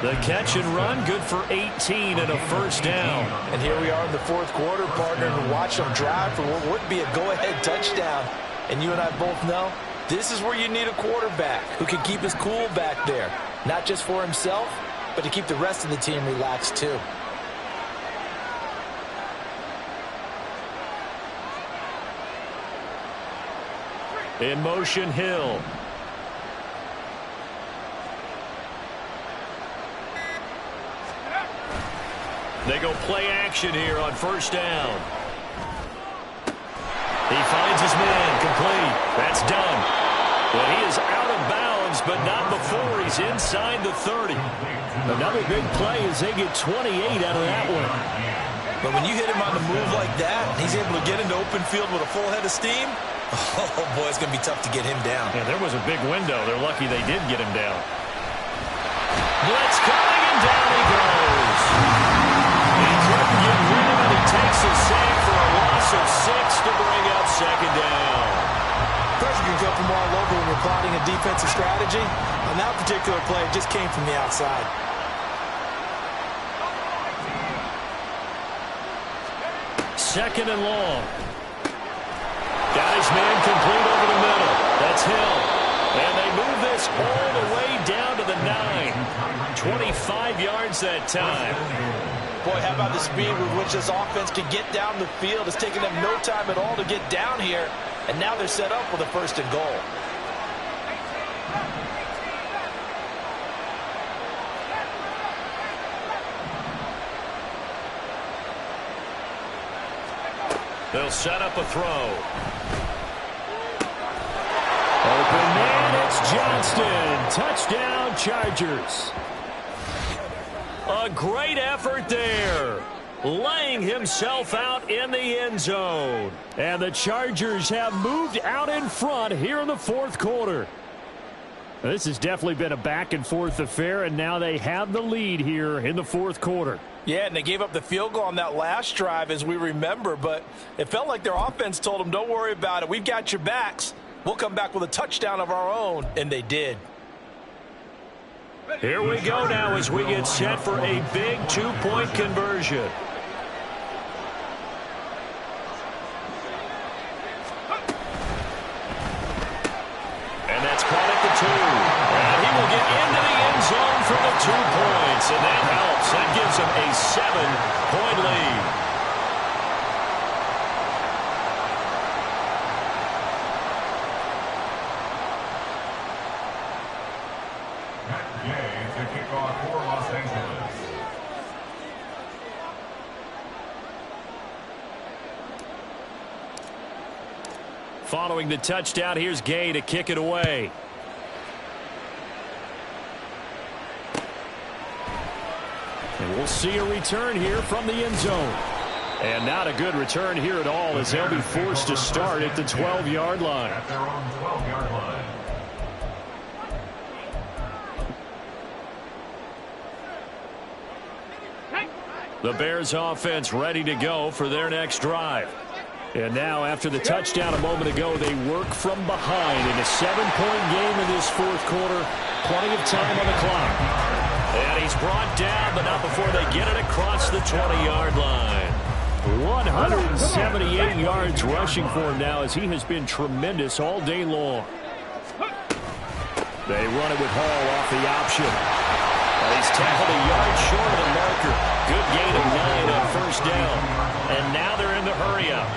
The catch and run, good for 18 and a 1st down. And here we are in the 4th quarter, partner, and watch them drive for what would be a go-ahead touchdown. And you and I both know this is where you need a quarterback who can keep his cool back there. Not just for himself, but to keep the rest of the team relaxed too. In motion, Hill. They go play action here on 1st down. He finds his man, complete. That's done. Well, he is out of bounds, but not before he's inside the 30. Another big play as they get 28 out of that one. But when you hit him on the move like that, he's able to get into open field with a full head of steam. Oh, boy, it's going to be tough to get him down. Yeah, there was a big window. They're lucky they did get him down. Blitz coming, and down he goes. He couldn't get rid of it. He takes a sack for a loss of 6 to bring up 2nd down. Pressure can come from all over when you're plotting a defense. defensive strategy. On that particular play, it just came from the outside. Second and long. Got his man complete over the middle. That's Hill. And they move this all the way down to the 9. 25 yards that time. Boy, how about the speed with which this offense can get down the field? It's taken them no time at all to get down here. And now they're set up with a 1st and goal. They'll set up a throw. Open man, it's Johnston. Touchdown, Chargers. A great effort there. Laying himself out in the end zone. And the Chargers have moved out in front here in the 4th quarter. This has definitely been a back-and-forth affair, and now they have the lead here in the 4th quarter. Yeah, and they gave up the field goal on that last drive, as we remember, but it felt like their offense told them, don't worry about it. We've got your backs. We'll come back with a touchdown of our own, and they did. Here we go now as we get set for a big 2-point conversion. And that's caught at the 2. And he will get into the end zone for the 2 points. And that helps. That gives him a 7-point lead. To kick off for Los Angeles. Following the touchdown, here's Gay to kick it away. And we'll see a return here from the end zone. And not a good return here at all, as they'll be forced to start at the 12-yard line. At their own 12-yard line. The Bears offense ready to go for their next drive. And now after the touchdown a moment ago, they work from behind in a 7-point game in this 4th quarter. Plenty of time on the clock. And he's brought down, but not before they get it across the 20-yard line. 178 yards rushing for him now, as he has been tremendous all day long. They run it with Hall off the option. And he's tackled a yard short of the marker. Good gain of 9 on 1st down. And now they're in the hurry-up.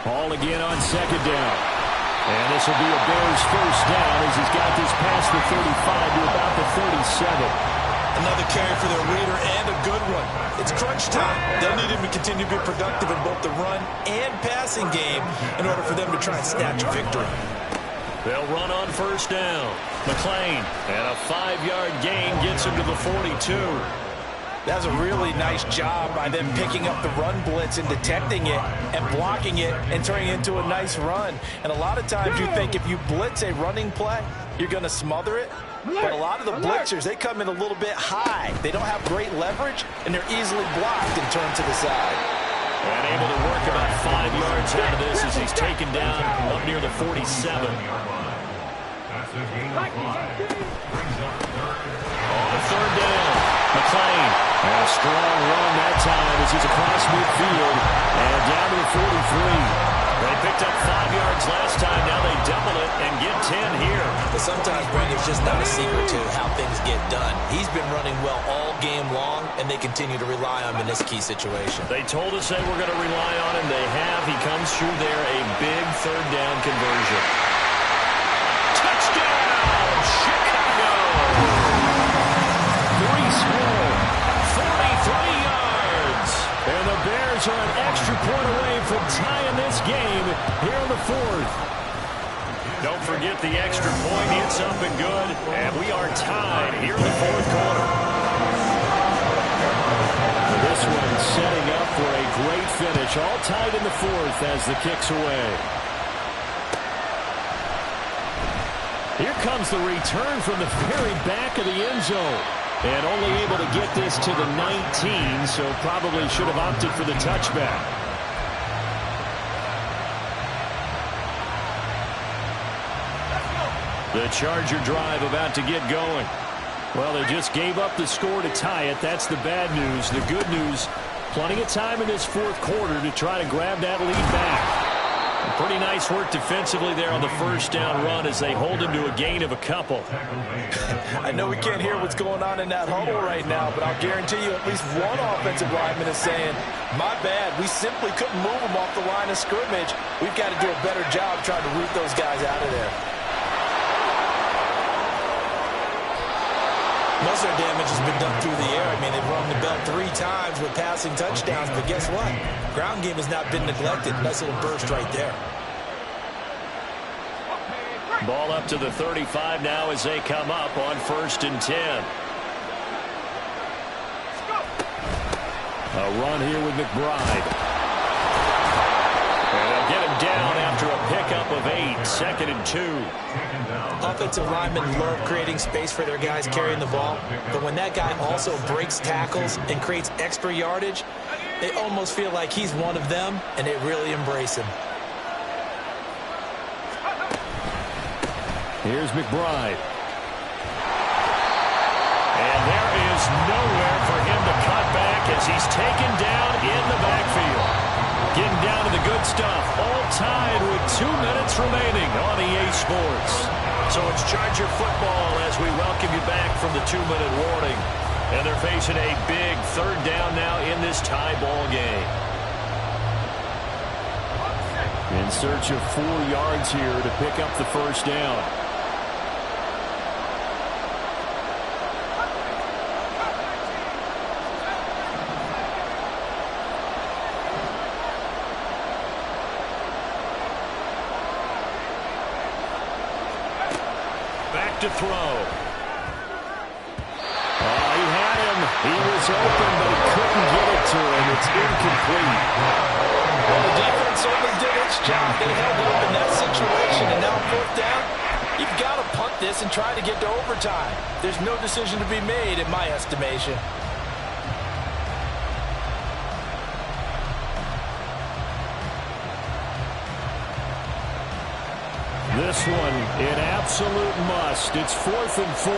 Hall again on 2nd down. And this will be a Bears 1st down as he's got this past the 35 to about the 37. Another carry for their leader, and a good one. It's crunch time. They'll need him to continue to be productive in both the run and passing game in order for them to try and snatch a victory. They'll run on 1st down. McLean, and a 5-yard gain gets him to the 42. That's a really nice job by them picking up the run blitz and detecting it and blocking it and turning it into a nice run. And a lot of times you think if you blitz a running play, you're going to smother it. But a lot of the blitzers, they come in a little bit high. They don't have great leverage, and they're easily blocked and turned to the side. And able to work about 5 yards out of this as he's taken down up near the 47. On 3rd down, McLean. And a strong run that time as he's across midfield and down to the 43. They picked up 5 yards last time. Now they double it and get 10 here. But sometimes, Brent, it's just not a secret to how things get done. He's been running well all game long, and they continue to rely on him in this key situation. They told us they were going to rely on him. They have. He comes through there, a big 3rd down conversion. Touchdown, Chicago! Breece Hall, 43 yards. And the Bears are an extra point away from tying this game here in the 4th. Don't forget the extra point hits up and good. And we are tied here in the 4th quarter. This one setting up for a great finish. All tied in the 4th as the kick's away. Here comes the return from the very back of the end zone. And only able to get this to the 19, so probably should have opted for the touchback. The Charger drive about to get going. Well, they just gave up the score to tie it. That's the bad news. The good news, plenty of time in this fourth quarter to try to grab that lead back. Pretty nice work defensively there on the first down run as they hold him to a gain of a couple. I know we can't hear what's going on in that huddle right now, but I'll guarantee you at least one offensive lineman is saying, my bad, we simply couldn't move them off the line of scrimmage. We've got to do a better job trying to root those guys out of there. Most of their damage has been done through the air. I mean, they've rung the bell 3 times with passing touchdowns, but guess what? Ground game has not been neglected. Nice little burst right there. Ball up to the 35 now as they come up on 1st and 10. A run here with McBride. And they'll get him down after a pickup of 8, 2nd and 2. Offensive linemen love creating space for their guys carrying the ball, but when that guy also breaks tackles and creates extra yardage, they almost feel like he's one of them, and they really embrace him. Here's McBride. And there is nowhere for him to cut back as he's taken down in the backfield. Getting down to the good stuff. All tied with 2 minutes remaining on EA Sports. So it's Charger football as we welcome you back from the 2-minute warning. And they're facing a big 3rd down now in this tie ball game. In search of 4 yards here to pick up the first down. Back to throw. He had him. He was open, but he couldn't get it to him. It's incomplete. Well, the defense certainly did its job. They held up in that situation, and now 4th down, you've got to punt this and try to get to overtime. There's no decision to be made in my estimation. This one, an absolute must. It's 4th and 4.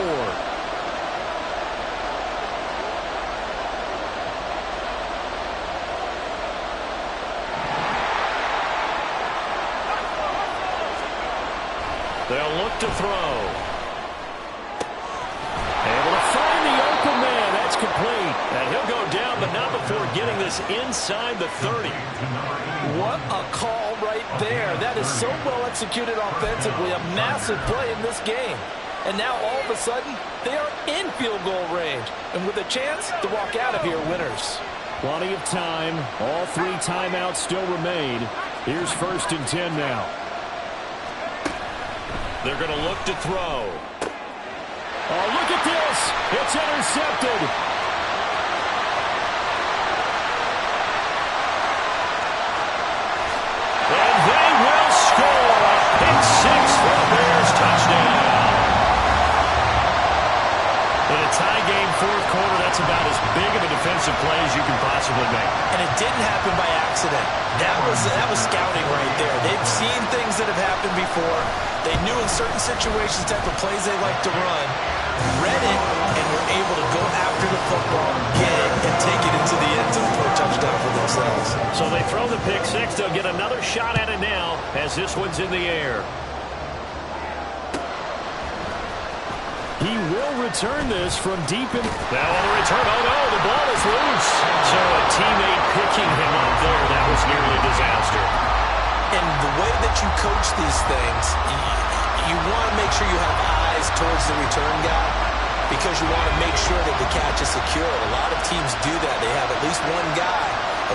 They'll look to throw. Able to find the open man. That's complete. And he'll go down, but not before getting this inside the 30. What a call right there. That is so well executed offensively. A massive play in this game. And now all of a sudden, they are in field goal range. And with a chance to walk out of here winners. Plenty of time. All 3 timeouts still remain. Here's 1st and 10 now. They're going to look to throw. Oh, look at this. It's intercepted. And they will score. Pick 6 for the Bears. Touchdown. In a tie game, 4th quarter, that's about as big of a defensive play as you can possibly make. And it didn't happen by accident. That was scouting right there. They've seen things that have happened before. They knew in certain situations type of plays they like to run, read it, and were able to go after the football, get it, and take it into the end zone for a touchdown for themselves. So they throw the pick 6. They'll get another shot at it now as this one's in the air. He will return this from deep in. Now on the return, oh no, the ball is loose. So a teammate picking him up there, that was nearly a disaster. And the way that you coach these things, you want to make sure you have eyes towards the return guy because you want to make sure that the catch is secure. A lot of teams do that. They have at least one guy.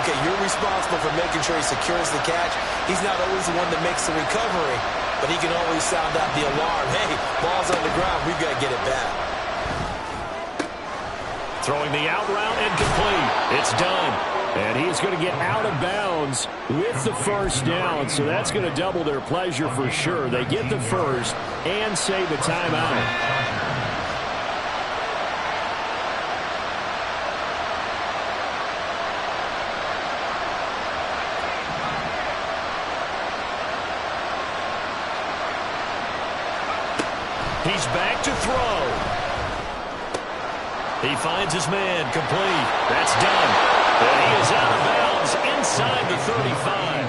Okay, you're responsible for making sure he secures the catch. He's not always the one that makes the recovery, but he can always sound out the alarm. Hey, ball's on the ground. We've got to get it back. Throwing the out route and complete. It's done. And he's going to get out of bounds with the first down, so that's going to double their pleasure for sure. They get the first and save a timeout. He's back to throw. He finds his man, complete. That's done. And he is out of bounds inside the 35.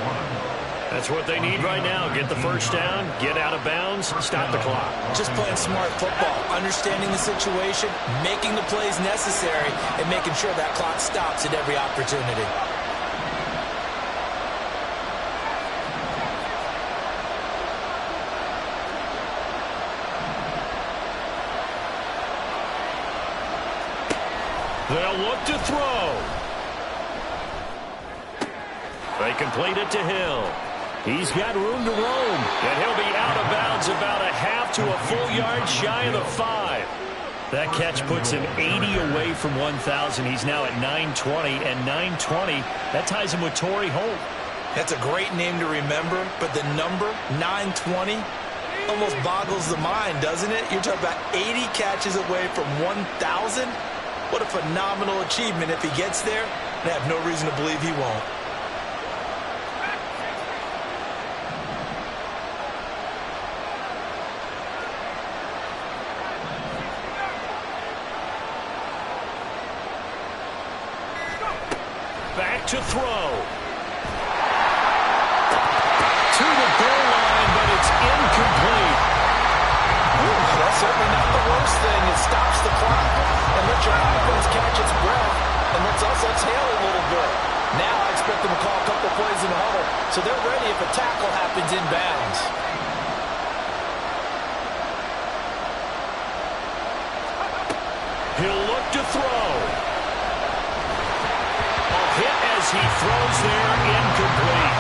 That's what they need right now. Get the first down, get out of bounds, stop the clock. Just playing smart football, understanding the situation, making the plays necessary, and making sure that clock stops at every opportunity. They'll look to throw. They complete it to Hill. He's got room to roam. And he'll be out of bounds about a half to a full yard shy of the 5. That catch puts him 80 away from 1,000. He's now at 920, and 920, that ties him with Torrey Holt. That's a great name to remember, but the number, 920, almost boggles the mind, doesn't it? You're talking about 80 catches away from 1,000? What a phenomenal achievement. If he gets there, I have no reason to believe he won't. Back to throw. To the goal line, but it's incomplete. Ooh, that's certainly not the worst thing. It stops the clock and lets your offense catch its breath, and let's also exhale a little bit. Now I expect them to call a couple plays in the huddle, so they're ready if a tackle happens in bounds. He'll look to throw. Hit as he throws there, incomplete.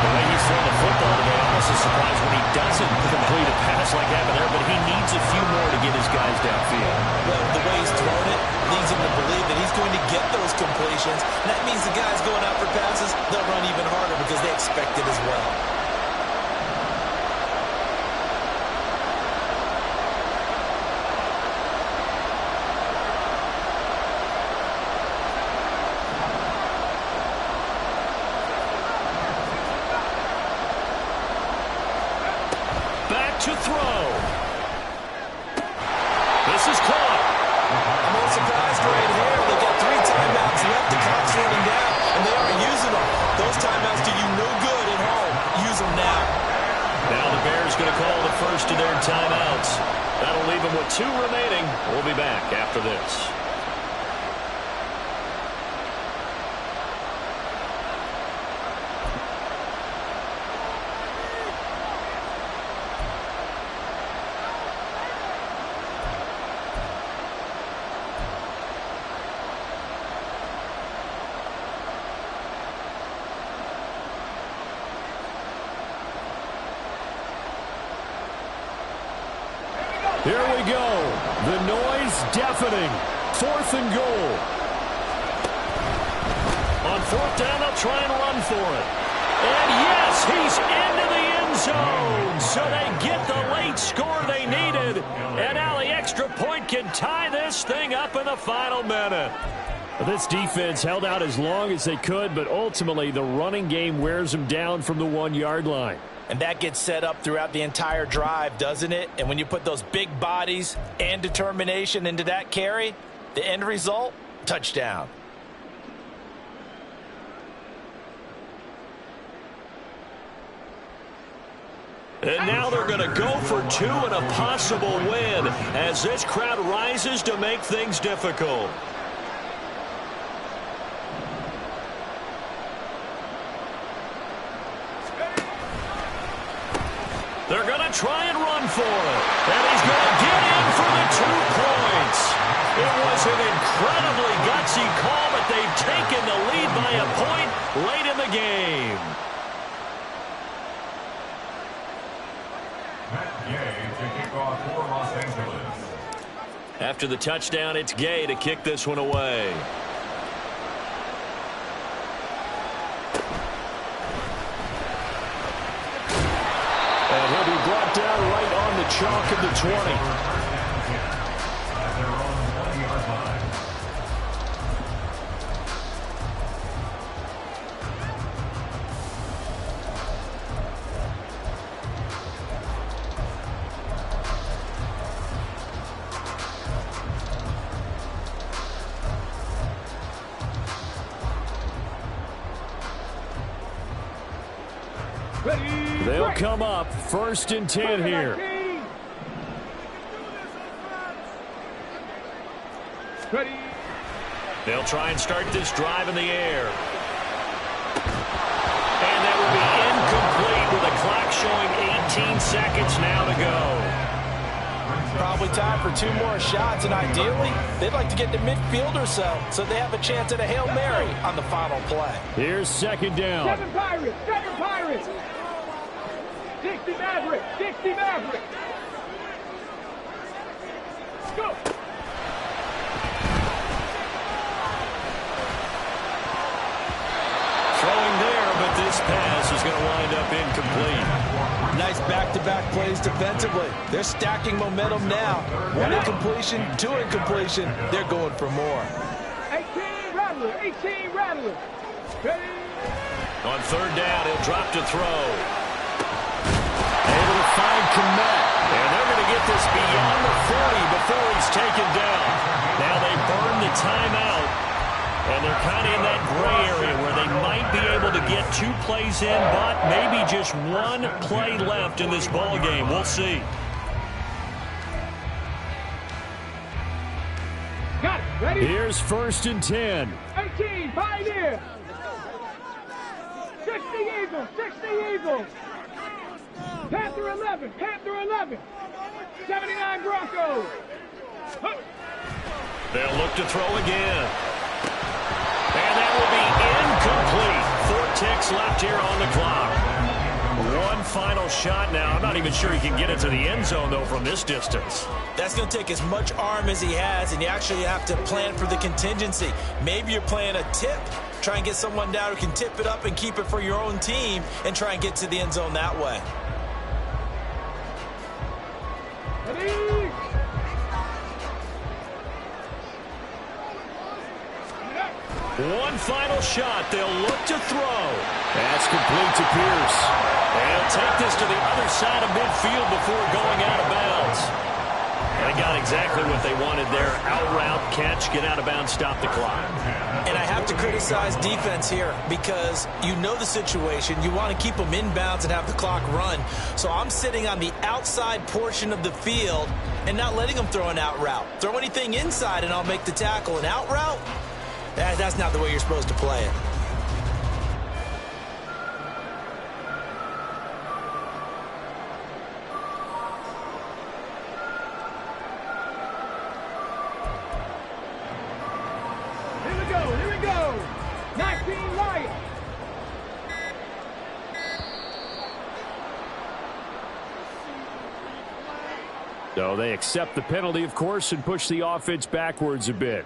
The way he's thrown the football today, I'm also surprised when he doesn't complete a pass like that there, but he needs a few more to get his guys downfield. Well, the way he's thrown it leads him to believe that he's going to get those completions. And that means the guys going out for passes, they'll run even harder because they expect it as well. To throw. This is caught. I'm a little surprised right here. They've got 3 timeouts left. The clock's running down, and they aren't using them. Those timeouts do you no good at home. Use them now. Now the Bears going to call the first of their timeouts. That'll leave them with 2 remaining. We'll be back after this. Here we go. The noise deafening. 4th and goal. On 4th down, they'll try and run for it. And yes, he's into the end zone. So they get the late score they needed. And now the extra point can tie this thing up in the final minute. This defense held out as long as they could, but ultimately the running game wears them down from the 1-yard line. And that gets set up throughout the entire drive, doesn't it? And when you put those big bodies and determination into that carry, the end result, touchdown. And now they're going to go for 2 and a possible win as this crowd rises to make things difficult. They're going to try and run for it. And he's going to get in for the 2 points. It was an incredibly gutsy call, but they've taken the lead by a point late in the game. To kick off for Los Angeles. After the touchdown, it's Gay to kick this one away. And he'll be brought down right on the chalk of the 20. At their own 20-yard line. Ready. They'll Break. come up 1st and 10 here. Ready. They'll try and start this drive in the air. And that will be incomplete with the clock showing 18 seconds now to go. Probably time for 2 more shots, and ideally, they'd like to get to midfield or so they have a chance at a Hail Mary on the final play. Here's 2nd down. 7 Pirates. 7 Pirates. 60 Mavericks. 60 Mavericks. Go. Throwing there, but this pass is going to wind up incomplete. Nice back-to-back plays defensively. They're stacking momentum now. 1 incompletion, 2 incompletion. They're going for more. 18 Rattler. 18 Rattler. Ready. On 3rd down, he'll drop to throw. Able to find Komet. And they're going to get this beyond the 40 before he's taken down. Now they burn the timeout. And they're kind of in that gray area where they might be able to get 2 plays in, but maybe just 1 play left in this ball game. We'll see. Got it. Ready. Here's 1st and 10. 18 Pioneer. 60 Eagles. 60 Eagles. Panther 11. Panther 11. 79 Broncos. Huh. They'll look to throw again. And that will be incomplete. 4 ticks left here on the clock. 1 final shot now. I'm not even sure he can get it to the end zone, though, from this distance. That's going to take as much arm as he has, and you actually have to plan for the contingency. Maybe you're playing a tip. Try and get someone down who can tip it up and keep it for your own team and try and get to the end zone that way. Ready. One final shot. They'll look to throw. That's complete to Pierce. They'll take this to the other side of midfield before going out of bounds. They got exactly what they wanted there. Out route, catch, get out of bounds, stop the clock. And I have to criticize defense here because you know the situation. You want to keep them inbounds and have the clock run. So I'm sitting on the outside portion of the field and not letting them throw an out route. Throw anything inside and I'll make the tackle. An out route? That's not the way you're supposed to play it. Here we go. 19 Lions. So they accept the penalty, of course, and push the offense backwards a bit.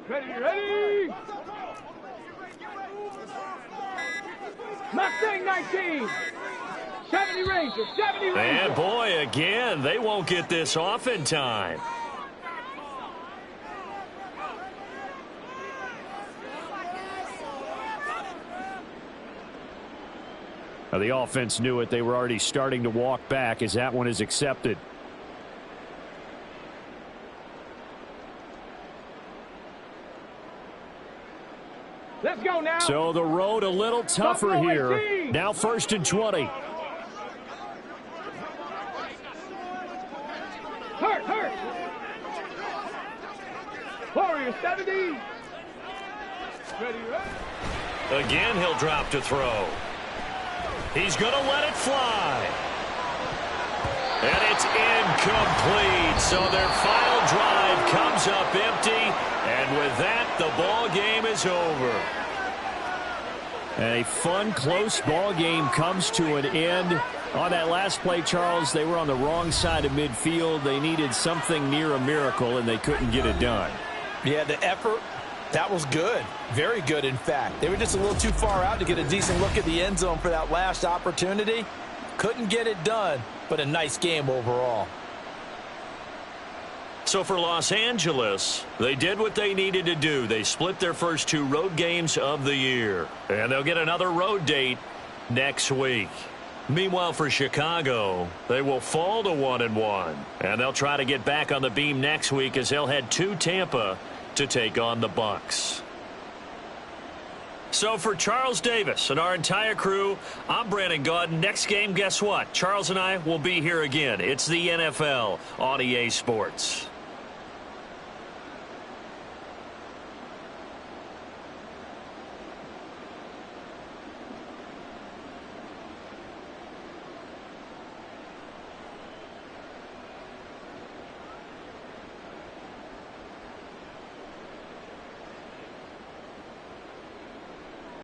Ready. Mustang 19. 70 Rangers. 70 Rangers. And boy, again, they won't get this off in time. Now, the offense knew it. They were already starting to walk back as that one is accepted. Let's go now. So the road a little tougher here. Now 1st and 20. Hurt. Warriors 70. Ready. Again, he'll drop to throw. He's going to let it fly. And it's incomplete. So their final field drive comes up empty, and with that, the ball game is over. A fun, close ball game comes to an end. On that last play, Charles, they were on the wrong side of midfield. They needed something near a miracle, and they couldn't get it done. Yeah, the effort, that was good. Very good, in fact. They were just a little too far out to get a decent look at the end zone for that last opportunity. Couldn't get it done, but a nice game overall. So for Los Angeles, they did what they needed to do. They split their first 2 road games of the year, and they'll get another road date next week. Meanwhile, for Chicago, they will fall to 1-1, and they'll try to get back on the beam next week as they'll head to Tampa to take on the Bucs. So for Charles Davis and our entire crew, I'm Brandon Gaudin. Next game, guess what? Charles and I will be here again. It's the NFL on EA Sports.